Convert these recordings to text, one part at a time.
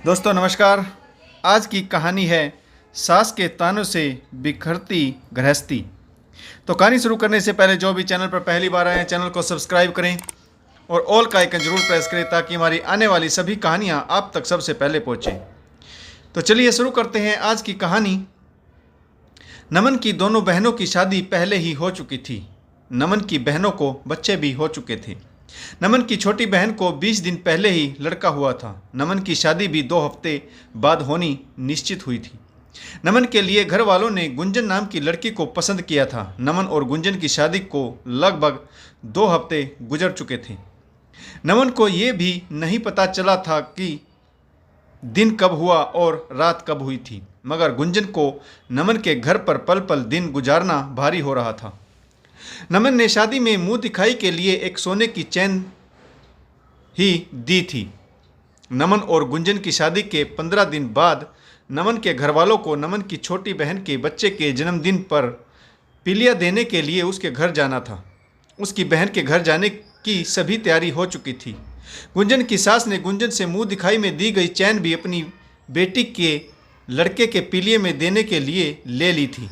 दोस्तों नमस्कार। आज की कहानी है सास के तानों से बिखरती गृहस्थी। तो कहानी शुरू करने से पहले जो भी चैनल पर पहली बार आए हैं चैनल को सब्सक्राइब करें और ऑल का आइकन जरूर प्रेस करें ताकि हमारी आने वाली सभी कहानियां आप तक सबसे पहले पहुंचें। तो चलिए शुरू करते हैं आज की कहानी। नमन की दोनों बहनों की शादी पहले ही हो चुकी थी। नमन की बहनों को बच्चे भी हो चुके थे। नमन की छोटी बहन को 20 दिन पहले ही लड़का हुआ था। नमन की शादी भी 2 हफ्ते बाद होनी निश्चित हुई थी। नमन के लिए घर वालों ने गुंजन नाम की लड़की को पसंद किया था। नमन और गुंजन की शादी को लगभग 2 हफ्ते गुजर चुके थे। नमन को ये भी नहीं पता चला था कि दिन कब हुआ और रात कब हुई थी, मगर गुंजन को नमन के घर पर पल पल दिन गुजारना भारी हो रहा था। नमन ने शादी में मुंह दिखाई के लिए एक सोने की चैन ही दी थी। नमन और गुंजन की शादी के 15 दिन बाद नमन के घरवालों को नमन की छोटी बहन के बच्चे के जन्मदिन पर पिलिया देने के लिए उसके घर जाना था। उसकी बहन के घर जाने की सभी तैयारी हो चुकी थी। गुंजन की सास ने गुंजन से मुंह दिखाई में दी गई चैन भी अपनी बेटी के लड़के के पिलिये में देने के लिए ले ली थी।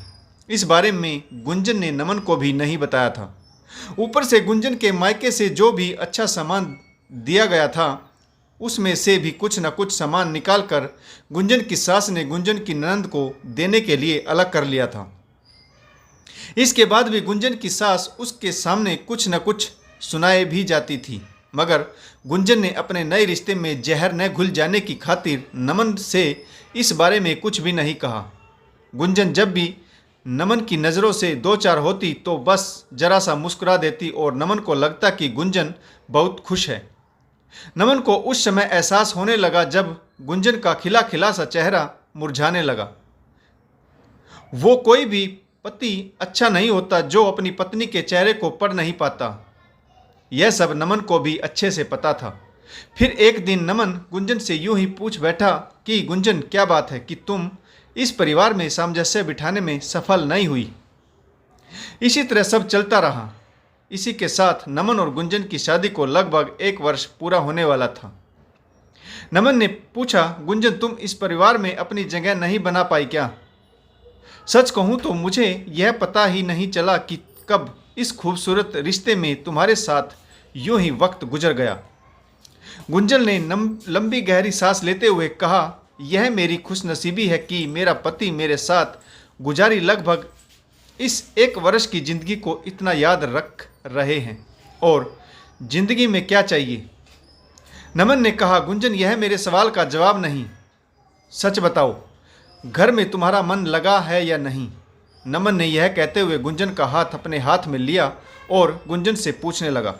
इस बारे में गुंजन ने नमन को भी नहीं बताया था। ऊपर से गुंजन के मायके से जो भी अच्छा सामान दिया गया था उसमें से भी कुछ न कुछ सामान निकालकर गुंजन की सास ने गुंजन की ननद को देने के लिए अलग कर लिया था। इसके बाद भी गुंजन की सास उसके सामने कुछ न कुछ सुनाए भी जाती थी, मगर गुंजन ने अपने नए रिश्ते में जहर न घुल जाने की खातिर नमन से इस बारे में कुछ भी नहीं कहा। गुंजन जब भी नमन की नज़रों से 2-4 होती तो बस जरा सा मुस्कुरा देती और नमन को लगता कि गुंजन बहुत खुश है। नमन को उस समय एहसास होने लगा जब गुंजन का खिला खिला सा चेहरा मुरझाने लगा। वो कोई भी पति अच्छा नहीं होता जो अपनी पत्नी के चेहरे को पढ़ नहीं पाता। यह सब नमन को भी अच्छे से पता था। फिर एक दिन नमन गुंजन से यूं ही पूछ बैठा कि गुंजन, क्या बात है कि तुम इस परिवार में सामंजस्य बिठाने में सफल नहीं हुई। इसी तरह सब चलता रहा। इसी के साथ नमन और गुंजन की शादी को लगभग 1 वर्ष पूरा होने वाला था। नमन ने पूछा, गुंजन, तुम इस परिवार में अपनी जगह नहीं बना पाई क्या? सच कहूँ तो मुझे यह पता ही नहीं चला कि कब इस खूबसूरत रिश्ते में तुम्हारे साथ यूं ही वक्त गुजर गया। गुंजन ने लंबी गहरी सांस लेते हुए कहा, यह मेरी खुशनसीबी है कि मेरा पति मेरे साथ गुजारी लगभग इस 1 वर्ष की ज़िंदगी को इतना याद रख रहे हैं, और ज़िंदगी में क्या चाहिए? नमन ने कहा, गुंजन, यह मेरे सवाल का जवाब नहीं, सच बताओ, घर में तुम्हारा मन लगा है या नहीं? नमन ने यह कहते हुए गुंजन का हाथ अपने हाथ में लिया और गुंजन से पूछने लगा।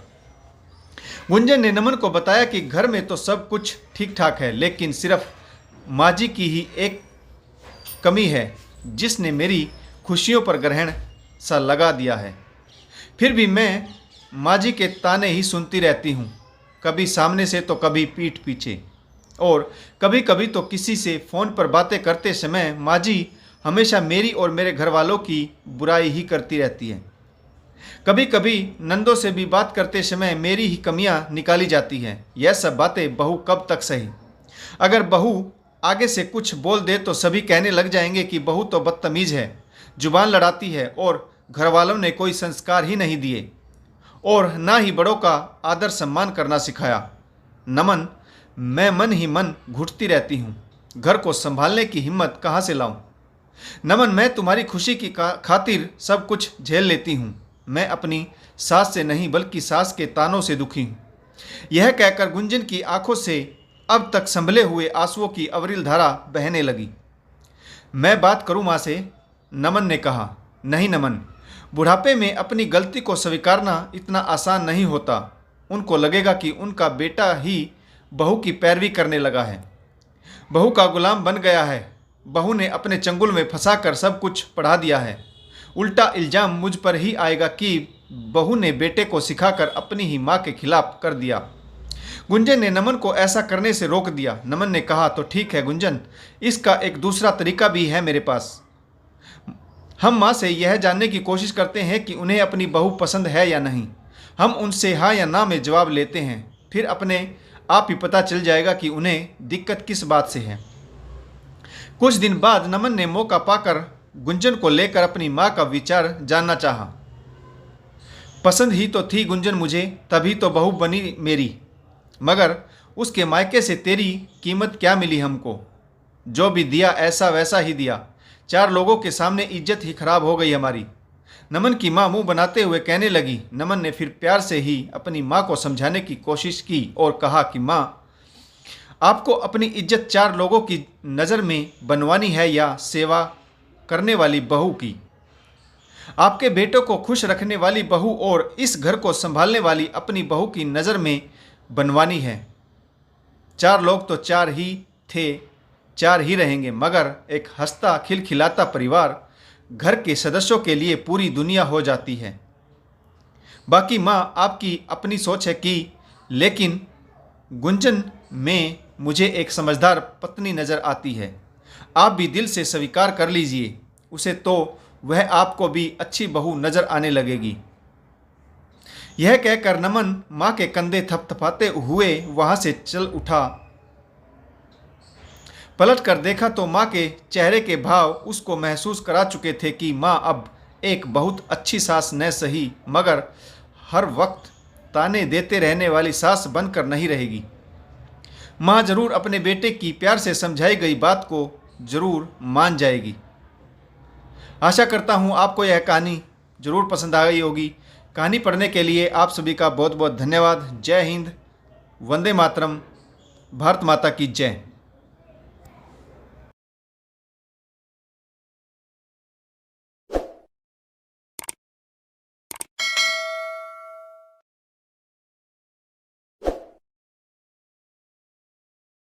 गुंजन ने नमन को बताया कि घर में तो सब कुछ ठीक ठाक है, लेकिन सिर्फ माँ जी की ही एक कमी है जिसने मेरी खुशियों पर ग्रहण सा लगा दिया है। फिर भी मैं माँ जी के ताने ही सुनती रहती हूँ, कभी सामने से तो कभी पीठ पीछे, और कभी कभी तो किसी से फ़ोन पर बातें करते समय माँ जी हमेशा मेरी और मेरे घर वालों की बुराई ही करती रहती है। कभी कभी नंदों से भी बात करते समय मेरी ही कमियाँ निकाली जाती हैं। यह सब बातें बहू कब तक सही? अगर बहू आगे से कुछ बोल दे तो सभी कहने लग जाएंगे कि बहू तो बदतमीज़ है, जुबान लड़ाती है और घर वालों ने कोई संस्कार ही नहीं दिए और ना ही बड़ों का आदर सम्मान करना सिखाया। नमन, मैं मन ही मन घुटती रहती हूँ, घर को संभालने की हिम्मत कहाँ से लाऊं? नमन, मैं तुम्हारी खुशी की खातिर सब कुछ झेल लेती हूँ। मैं अपनी सास से नहीं बल्कि सास के तानों से दुखी हूँ। यह कहकर गुंजन की आंखों से अब तक संभले हुए आंसुओं की अविरल धारा बहने लगी। मैं बात करूं माँ से? नमन ने कहा। नहीं नमन, बुढ़ापे में अपनी गलती को स्वीकारना इतना आसान नहीं होता। उनको लगेगा कि उनका बेटा ही बहू की पैरवी करने लगा है, बहू का गुलाम बन गया है, बहू ने अपने चंगुल में फंसाकर सब कुछ पढ़ा दिया है। उल्टा इल्ज़ाम मुझ पर ही आएगा कि बहू ने बेटे को सिखाकर अपनी ही माँ के खिलाफ कर दिया। गुंजन ने नमन को ऐसा करने से रोक दिया। नमन ने कहा, तो ठीक है गुंजन, इसका एक दूसरा तरीका भी है मेरे पास। हम माँ से यह जानने की कोशिश करते हैं कि उन्हें अपनी बहू पसंद है या नहीं। हम उनसे हाँ या ना में जवाब लेते हैं, फिर अपने आप ही पता चल जाएगा कि उन्हें दिक्कत किस बात से है। कुछ दिन बाद नमन ने मौका पाकर गुंजन को लेकर अपनी माँ का विचार जानना चाहा। पसंद ही तो थी गुंजन मुझे, तभी तो बहू बनी मेरी, मगर उसके मायके से तेरी कीमत क्या मिली हमको। जो भी दिया ऐसा वैसा ही दिया, 4 लोगों के सामने इज्जत ही खराब हो गई हमारी। नमन की माँ मुंह बनाते हुए कहने लगी। नमन ने फिर प्यार से ही अपनी माँ को समझाने की कोशिश की और कहा कि माँ, आपको अपनी इज्जत 4 लोगों की नज़र में बनवानी है या सेवा करने वाली बहू की। आपके बेटों को खुश रखने वाली बहू और इस घर को संभालने वाली अपनी बहू की नज़र में बनवानी है। 4 लोग तो 4 ही थे, 4 ही रहेंगे, मगर एक हंसता खिलखिलाता परिवार घर के सदस्यों के लिए पूरी दुनिया हो जाती है। बाकी माँ आपकी अपनी सोच है कि, लेकिन गुंजन में मुझे एक समझदार पत्नी नज़र आती है। आप भी दिल से स्वीकार कर लीजिए उसे, तो वह आपको भी अच्छी बहू नज़र आने लगेगी। यह कहकर नमन माँ के कंधे थपथपाते हुए वहाँ से चल उठा। पलट कर देखा तो माँ के चेहरे के भाव उसको महसूस करा चुके थे कि माँ अब एक बहुत अच्छी सास न सही, मगर हर वक्त ताने देते रहने वाली सास बनकर नहीं रहेगी। माँ जरूर अपने बेटे की प्यार से समझाई गई बात को जरूर मान जाएगी। आशा करता हूँ आपको यह कहानी जरूर पसंद आ गई होगी। कहानी पढ़ने के लिए आप सभी का बहुत बहुत धन्यवाद। जय हिंद, वंदे मातरम, भारत माता की जय।